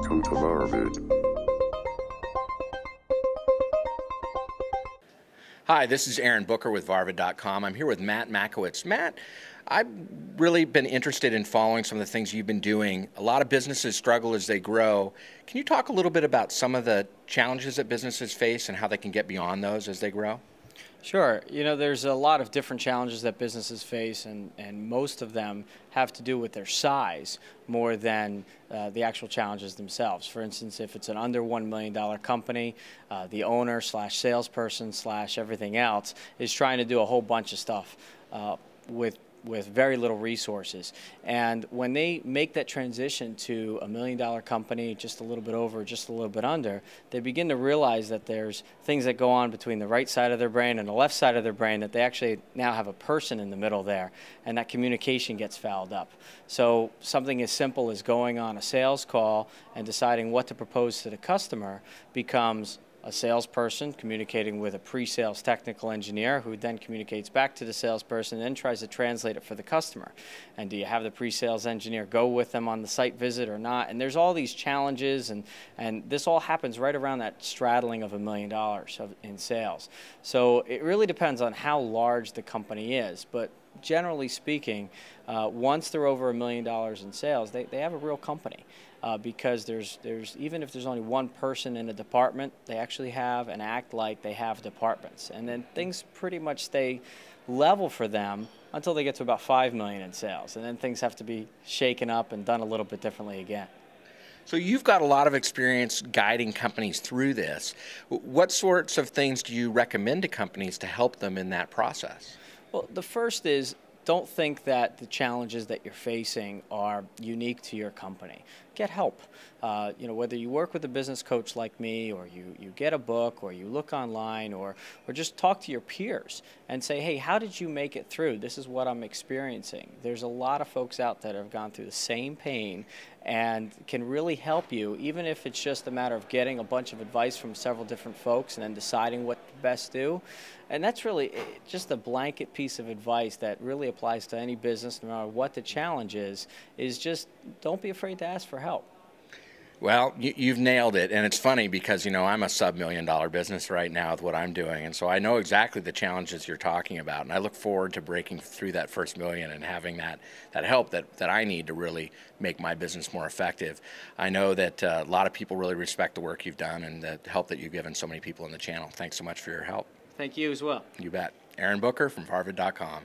Welcome to Varvid. Hi, this is Aaron Booker with Varvid.com. I'm here with Matt Makowicz. Matt, I've really been interested in following some of the things you've been doing. A lot of businesses struggle as they grow. Can you talk a little bit about some of the challenges that businesses face and how they can get beyond those as they grow? Sure. You know, there's a lot of different challenges that businesses face, and most of them have to do with their size more than the actual challenges themselves. For instance, if it's an under $1 million company, the owner slash salesperson slash everything else is trying to do a whole bunch of stuff with very little resources. And when they make that transition to $1 million company, just a little bit over, just a little bit under, they begin to realize that there's things that go on between the right side of their brain and the left side of their brain, that they actually now have a person in the middle there, and that communication gets fouled up. So something as simple as going on a sales call and deciding what to propose to the customer becomes a salesperson communicating with a pre-sales technical engineer who then communicates back to the salesperson and then tries to translate it for the customer. And do you have the pre-sales engineer go with them on the site visit or not? And there's all these challenges, and this all happens right around that straddling of $1 million in sales. So it really depends on how large the company is, but generally speaking, once they're over $1 million in sales, they have a real company. Because there's even if there's only one person in a department, they actually have and act like they have departments. And then things pretty much stay level for them until they get to about $5 million in sales. And then things have to be shaken up and done a little bit differently again. So you've got a lot of experience guiding companies through this. What sorts of things do you recommend to companies to help them in that process? Well, the first is, don't think that the challenges that you're facing are unique to your company. Get help. Whether you work with a business coach like me, or you get a book, or you look online, or just talk to your peers and say, hey, how did you make it through? This is what I'm experiencing. There's a lot of folks out there that have gone through the same pain and can really help you, even if it's just a matter of getting a bunch of advice from several different folks and then deciding what to best do. And that's really just a blanket piece of advice that really applies to any business, no matter what the challenge is just don't be afraid to ask for help. Well, you've nailed it, and it's funny because, I'm a sub-$1 million business right now with what I'm doing, and so I know exactly the challenges you're talking about, and I look forward to breaking through that first million and having that help that I need to really make my business more effective. I know that a lot of people really respect the work you've done and the help that you've given so many people in the channel. Thanks so much for your help. Thank you as well. You bet. Aaron Booker from Varvid.com.